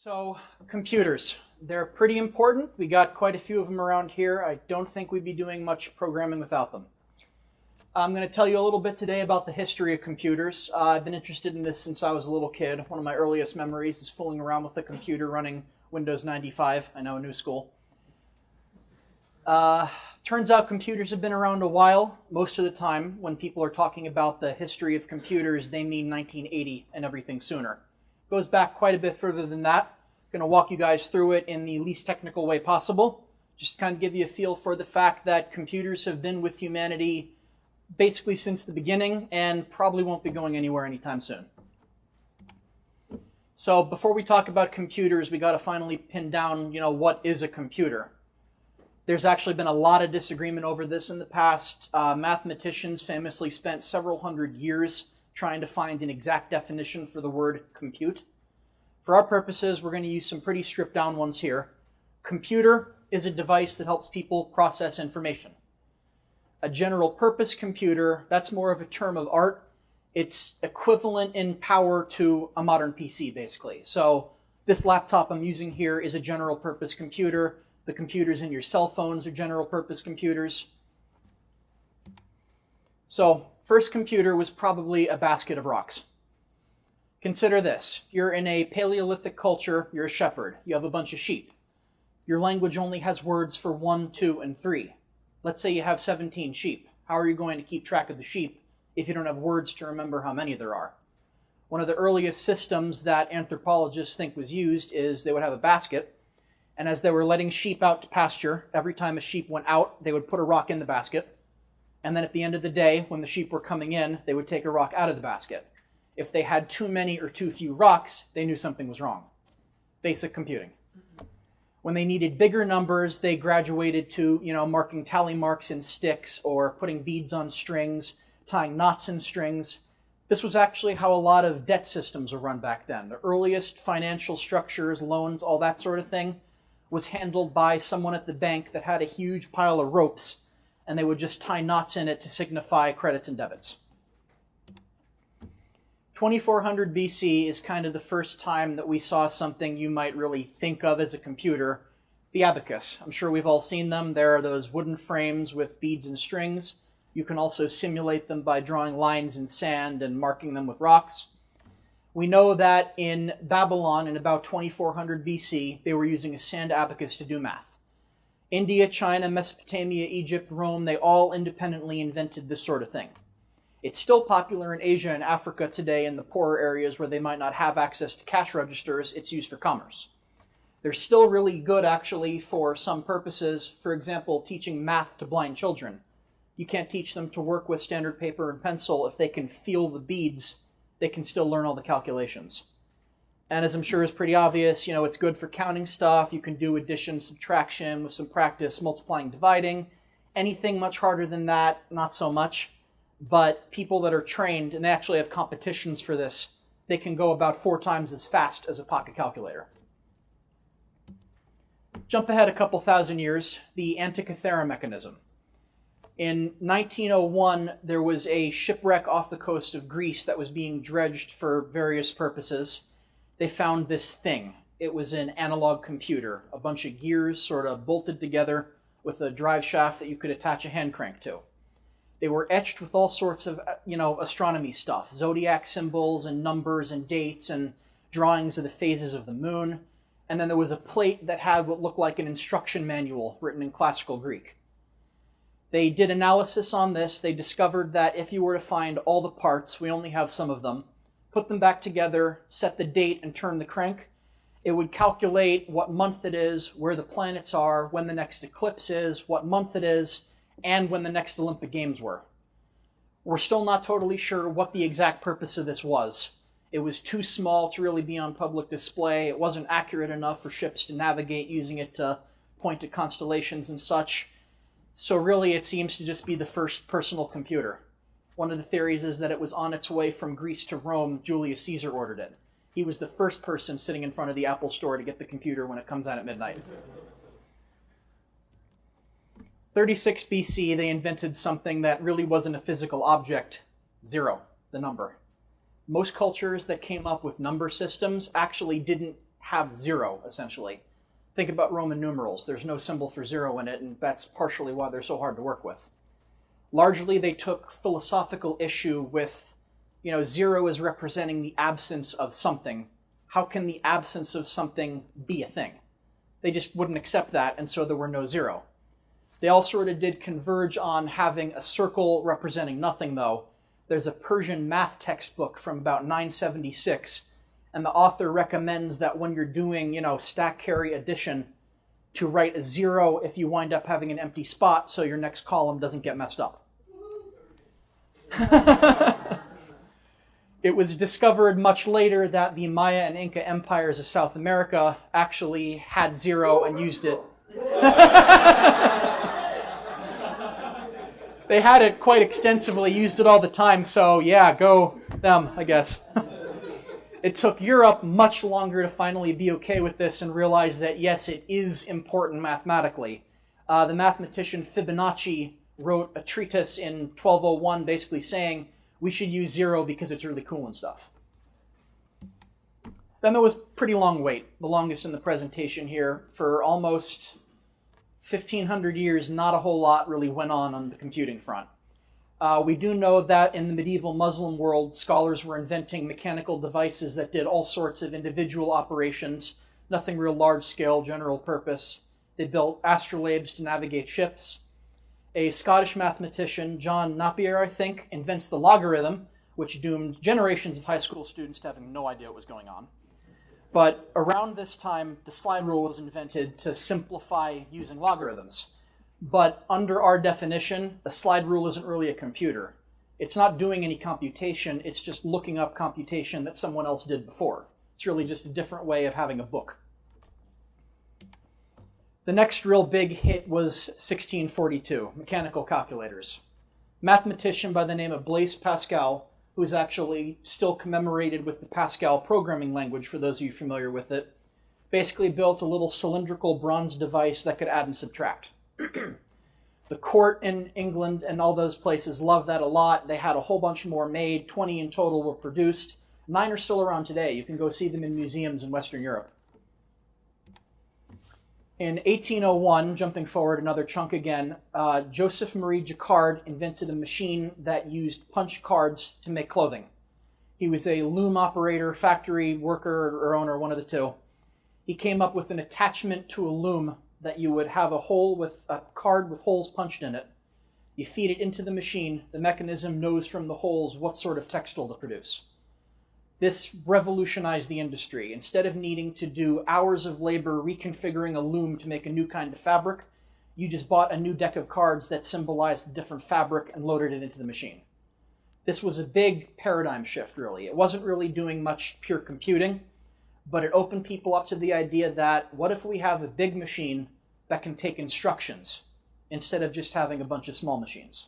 So, computers. They're pretty important. We got quite a few of them around here. I don't think we'd be doing much programming without them. I'm going to tell you a little bit today about the history of computers. I've been interested in this since I was a little kid. One of my earliest memories is fooling around with a computer running Windows 95. I know, a new school. Turns out computers have been around a while. Most of the time, when people are talking about the history of computers, they mean 1980 and everything sooner. Goes back quite a bit further than that. I'm going to walk you guys through it in the least technical way possible. Just to kind of give you a feel for the fact that computers have been with humanity basically since the beginning and probably won't be going anywhere anytime soon. So before we talk about computers, we got to finally pin down, what is a computer? There's actually been a lot of disagreement over this in the past. Mathematicians famously spent several hundred years trying to find an exact definition for the word compute. For our purposes, we're going to use some pretty stripped down ones here. Computer is a device that helps people process information. A general purpose computer, that's more of a term of art. It's equivalent in power to a modern PC, basically. So this laptop I'm using here is a general purpose computer. The computers in your cell phones are general purpose computers. So first computer was probably a basket of rocks. Consider this. You're in a Paleolithic culture. You're a shepherd. You have a bunch of sheep. Your language only has words for 1, 2, and 3. Let's say you have 17 sheep. How are you going to keep track of the sheep if you don't have words to remember how many there are? One of the earliest systems that anthropologists think was used is they would have a basket, and as they were letting sheep out to pasture, every time a sheep went out, they would put a rock in the basket, and then at the end of the day, when the sheep were coming in, they would take a rock out of the basket. If they had too many or too few rocks, they knew something was wrong. Basic computing. When they needed bigger numbers, they graduated to, marking tally marks in sticks or putting beads on strings, tying knots in strings. This was actually how a lot of debt systems were run back then. The earliest financial structures, loans, all that sort of thing was handled by someone at the bank that had a huge pile of ropes, and they would just tie knots in it to signify credits and debits. 2400 BC is kind of the first time that we saw something you might really think of as a computer, the abacus. I'm sure we've all seen them. There are those wooden frames with beads and strings. You can also simulate them by drawing lines in sand and marking them with rocks. We know that in Babylon in about 2400 BC, they were using a sand abacus to do math. India, China, Mesopotamia, Egypt, Rome, they all independently invented this sort of thing. It's still popular in Asia and Africa today in the poorer areas where they might not have access to cash registers. It's used for commerce. They're still really good, actually, for some purposes. For example, teaching math to blind children. You can't teach them to work with standard paper and pencil. If they can feel the beads, they can still learn all the calculations. And as I'm sure is pretty obvious, it's good for counting stuff. You can do addition, subtraction with some practice, multiplying, dividing. Anything much harder than that, not so much. But people that are trained, and they actually have competitions for this, they can go about 4 times as fast as a pocket calculator. Jump ahead a couple thousand years, the Antikythera Mechanism. In 1901, there was a shipwreck off the coast of Greece that was being dredged for various purposes. They found this thing. It was an analog computer, a bunch of gears sort of bolted together with a drive shaft that you could attach a hand crank to. They were etched with all sorts of, astronomy stuff, zodiac symbols and numbers and dates and drawings of the phases of the moon. And then there was a plate that had what looked like an instruction manual written in classical Greek. They did analysis on this. They discovered that if you were to find all the parts, we only have some of them, put them back together, set the date, and turn the crank, it would calculate what month it is, where the planets are, when the next eclipse is, what month it is, and when the next Olympic Games were. We're still not totally sure what the exact purpose of this was. It was too small to really be on public display. It wasn't accurate enough for ships to navigate using it to point to constellations and such. So really it seems to just be the first personal computer. One of the theories is that it was on its way from Greece to Rome. Julius Caesar ordered it. He was the first person sitting in front of the Apple store to get the computer when it comes out at midnight. 36 BC, they invented something that really wasn't a physical object, 0, the number. Most cultures that came up with number systems actually didn't have zero, essentially. Think about Roman numerals. There's no symbol for zero in it, and that's partially why they're so hard to work with. Largely, they took philosophical issue with, zero is representing the absence of something. How can the absence of something be a thing? They just wouldn't accept that, and so there were no zero. They all sort of did converge on having a circle representing nothing, though. There's a Persian math textbook from about 976, and the author recommends that when you're doing, stack carry addition, to write a zero if you wind up having an empty spot so your next column doesn't get messed up. It was discovered much later that the Maya and Inca empires of South America actually had zero and used it. They had it quite extensively, used it all the time, so yeah, go them, I guess. It took Europe much longer to finally be okay with this and realize that, yes, it is important mathematically. The mathematician Fibonacci wrote a treatise in 1201 basically saying we should use zero because it's really cool and stuff. Then there was a pretty long wait, the longest in the presentation here. For almost 1,500 years, not a whole lot really went on the computing front. We do know that in the medieval Muslim world, scholars were inventing mechanical devices that did all sorts of individual operations, nothing real large-scale, general purpose. They built astrolabes to navigate ships. A Scottish mathematician, John Napier, I think, invents the logarithm, which doomed generations of high school students to having no idea what was going on. But around this time, the slide rule was invented to simplify using logarithms. But under our definition, a slide rule isn't really a computer. It's not doing any computation, it's just looking up computation that someone else did before. It's really just a different way of having a book. The next real big hit was 1642, mechanical calculators. Mathematician by the name of Blaise Pascal, who is actually still commemorated with the Pascal programming language, for those of you familiar with it, basically built a little cylindrical bronze device that could add and subtract. The court in England and all those places loved that a lot. They had a whole bunch more made. 20 in total were produced. 9 are still around today. You can go see them in museums in Western Europe. In 1801, jumping forward another chunk again, Joseph Marie Jacquard invented a machine that used punch cards to make clothing. He was a loom operator, factory worker, or owner, one of the two. He came up with an attachment to a loom that you would have a card with holes punched in it. You feed it into the machine, the mechanism knows from the holes what sort of textile to produce. This revolutionized the industry. Instead of needing to do hours of labor reconfiguring a loom to make a new kind of fabric, you just bought a new deck of cards that symbolized a different fabric and loaded it into the machine. This was a big paradigm shift, really. It wasn't really doing much pure computing, but it opened people up to the idea that what if we have a big machine that can take instructions instead of just having a bunch of small machines?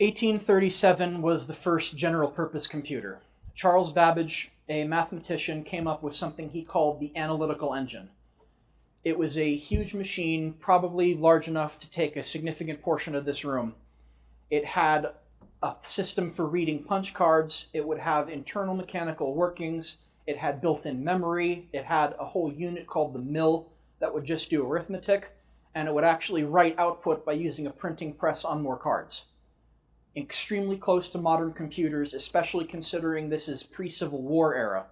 1837 was the first general-purpose computer. Charles Babbage, a mathematician, came up with something he called the Analytical Engine. It was a huge machine, probably large enough to take a significant portion of this room. It had a system for reading punch cards. It would have internal mechanical workings. It had built-in memory. It had a whole unit called the mill that would just do arithmetic, and it would actually write output by using a printing press on more cards. Extremely close to modern computers, especially considering this is pre-Civil War era.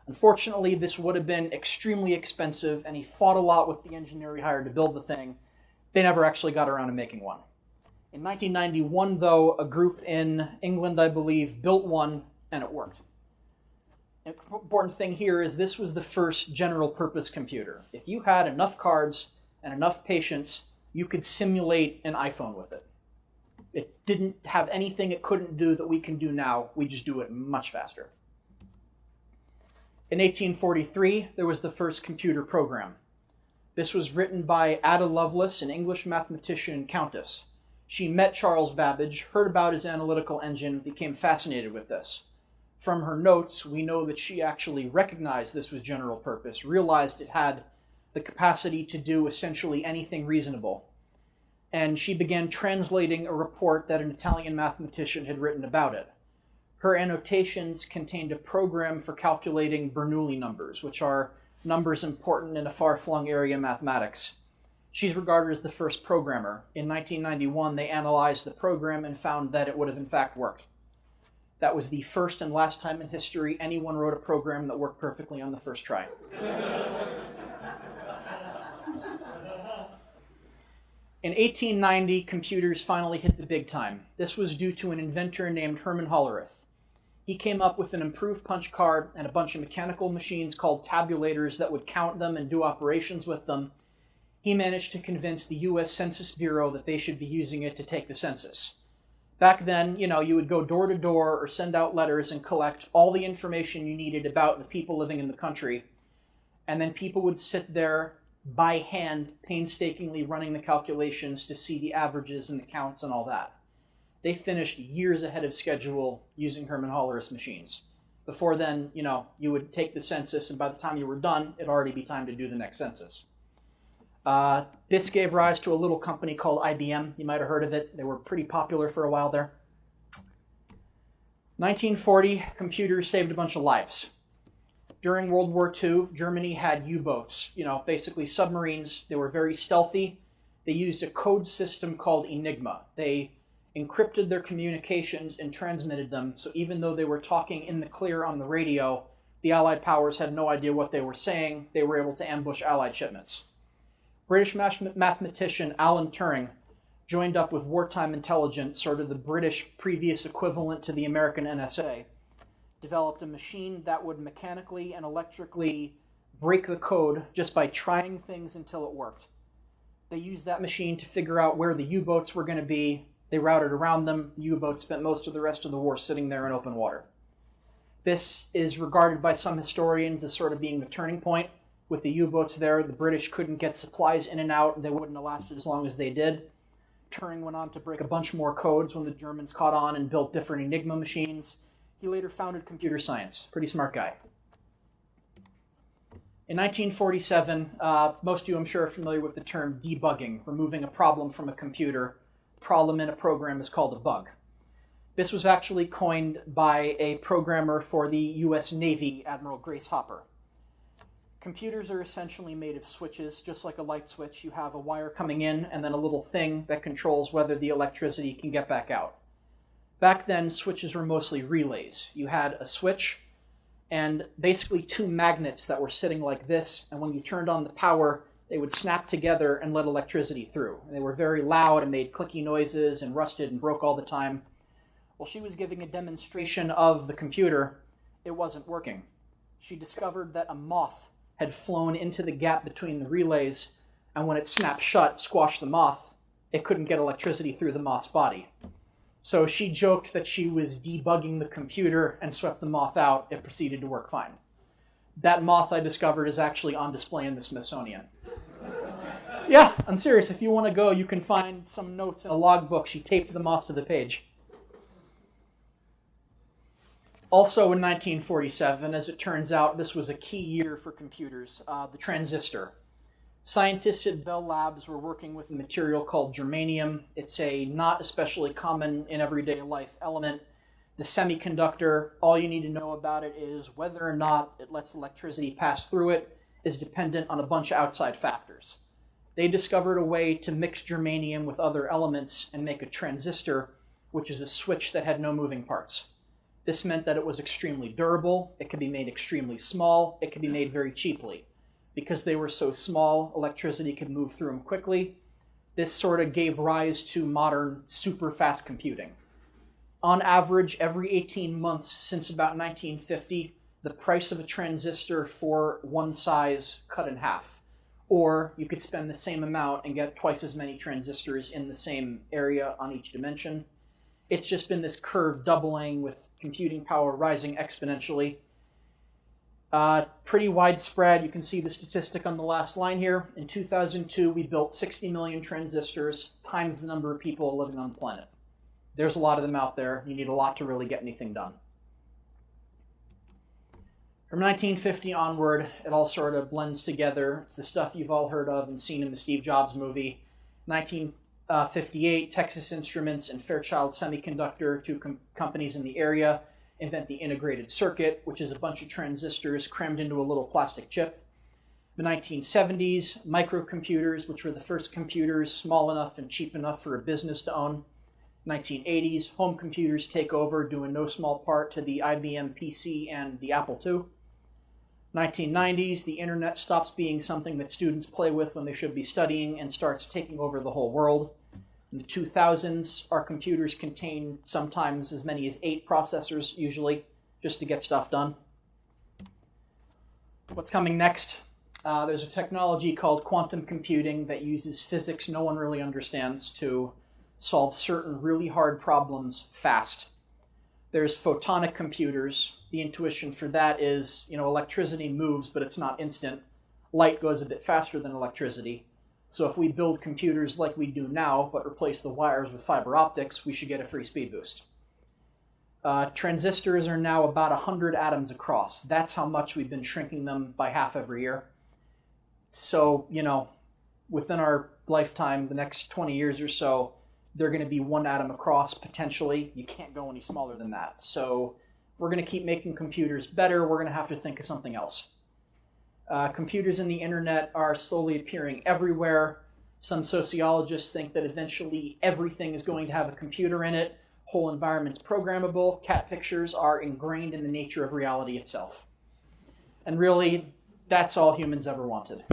Unfortunately, this would have been extremely expensive, and he fought a lot with the engineer he hired to build the thing. They never actually got around to making one. In 1991, though, a group in England, I believe, built one, and it worked. An important thing here is this was the first general-purpose computer. If you had enough cards and enough patience, you could simulate an iPhone with it. It didn't have anything it couldn't do that we can do now. We just do it much faster. In 1843, there was the first computer program. This was written by Ada Lovelace, an English mathematician and countess. She met Charles Babbage, heard about his analytical engine, became fascinated with this. From her notes, we know that she actually recognized this was general purpose, realized it had the capacity to do essentially anything reasonable. And she began translating a report that an Italian mathematician had written about it. Her annotations contained a program for calculating Bernoulli numbers, which are numbers important in a far-flung area of mathematics. She's regarded as the first programmer. In 1991, they analyzed the program and found that it would have in fact worked. That was the first and last time in history anyone wrote a program that worked perfectly on the first try. In 1890, computers finally hit the big time. This was due to an inventor named Hermann Hollerith. He came up with an improved punch card and a bunch of mechanical machines called tabulators that would count them and do operations with them. He managed to convince the U.S. Census Bureau that they should be using it to take the census. Back then, you would go door to door or send out letters and collect all the information you needed about the people living in the country. And then people would sit there by hand, painstakingly running the calculations to see the averages and the counts and all that. They finished years ahead of schedule using Hermann Hollerith's machines. Before then, you would take the census, and by the time you were done, it'd already be time to do the next census. This gave rise to a little company called IBM. You might have heard of it. They were pretty popular for a while there. 1940, computers saved a bunch of lives. During World War II, Germany had U-boats, basically submarines. They were very stealthy. They used a code system called Enigma. They encrypted their communications and transmitted them, so even though they were talking in the clear on the radio, the Allied powers had no idea what they were saying. They were able to ambush Allied shipments. British mathematician Alan Turing joined up with wartime intelligence, sort of the British previous equivalent to the American NSA, developed a machine that would mechanically and electrically break the code just by trying things until it worked. They used that machine to figure out where the U-boats were going to be. They routed around them. The U-boats spent most of the rest of the war sitting there in open water. This is regarded by some historians as sort of being the turning point. With the U-boats there, the British couldn't get supplies in and out. They wouldn't have lasted as long as they did. Turing went on to break a bunch more codes when the Germans caught on and built different Enigma machines. He later founded computer science. Pretty smart guy. In 1947, most of you, I'm sure, are familiar with the term debugging, removing a problem from a computer. Problem in a program is called a bug. This was actually coined by a programmer for the U.S. Navy, Admiral Grace Hopper. Computers are essentially made of switches, just like a light switch. You have a wire coming in and then a little thing that controls whether the electricity can get back out. Back then, switches were mostly relays. You had a switch and basically two magnets that were sitting like this, and when you turned on the power, they would snap together and let electricity through. And they were very loud and made clicky noises and rusted and broke all the time. While she was giving a demonstration of the computer, it wasn't working. She discovered that a moth had flown into the gap between the relays, and when it snapped shut, squashed the moth, it couldn't get electricity through the moth's body. So she joked that she was debugging the computer and swept the moth out. It proceeded to work fine. That moth, I discovered, is actually on display in the Smithsonian. Yeah, I'm serious. If you want to go, you can find some notes in a logbook. She taped the moth to the page. Also in 1947, as it turns out, this was a key year for computers, the transistor. Scientists at Bell Labs were working with a material called germanium. It's a not especially common in everyday life element. It's a semiconductor. All you need to know about it is whether or not it lets electricity pass through it is dependent on a bunch of outside factors. They discovered a way to mix germanium with other elements and make a transistor, which is a switch that had no moving parts. This meant that it was extremely durable, it could be made extremely small, it could be made very cheaply. Because they were so small, electricity could move through them quickly. This sort of gave rise to modern super fast computing. On average, every 18 months since about 1950, the price of a transistor for one size cut in half. Or you could spend the same amount and get twice as many transistors in the same area on each dimension. It's just been this curve doubling with computing power rising exponentially. Pretty widespread. You can see the statistic on the last line here. In 2002, we built 60 million transistors, times the number of people living on the planet. There's a lot of them out there. You need a lot to really get anything done. From 1950 onward, it all sort of blends together. It's the stuff you've all heard of and seen in the Steve Jobs movie. 1958, Texas Instruments and Fairchild Semiconductor, two companies in the area, invent the integrated circuit, which is a bunch of transistors crammed into a little plastic chip. The 1970s, microcomputers, which were the first computers small enough and cheap enough for a business to own. 1980s, home computers take over, due in no small part to the IBM PC and the Apple II. 1990s, the internet stops being something that students play with when they should be studying and starts taking over the whole world. In the 2000s, our computers contain sometimes as many as 8 processors, usually, just to get stuff done. What's coming next? There's a technology called quantum computing that uses physics no one really understands to solve certain really hard problems fast. There's photonic computers. The intuition for that is, electricity moves, but it's not instant. Light goes a bit faster than electricity. So if we build computers like we do now, but replace the wires with fiber optics, we should get a free speed boost. Transistors are now about 100 atoms across. That's how much we've been shrinking them by half every year. So, within our lifetime, the next 20 years or so, they're going to be 1 atom across, potentially. You can't go any smaller than that. So if we're going to keep making computers better, we're going to have to think of something else. Computers and the internet are slowly appearing everywhere. Some sociologists think that eventually everything is going to have a computer in it. Whole environment's programmable. Cat pictures are ingrained in the nature of reality itself. And really, that's all humans ever wanted.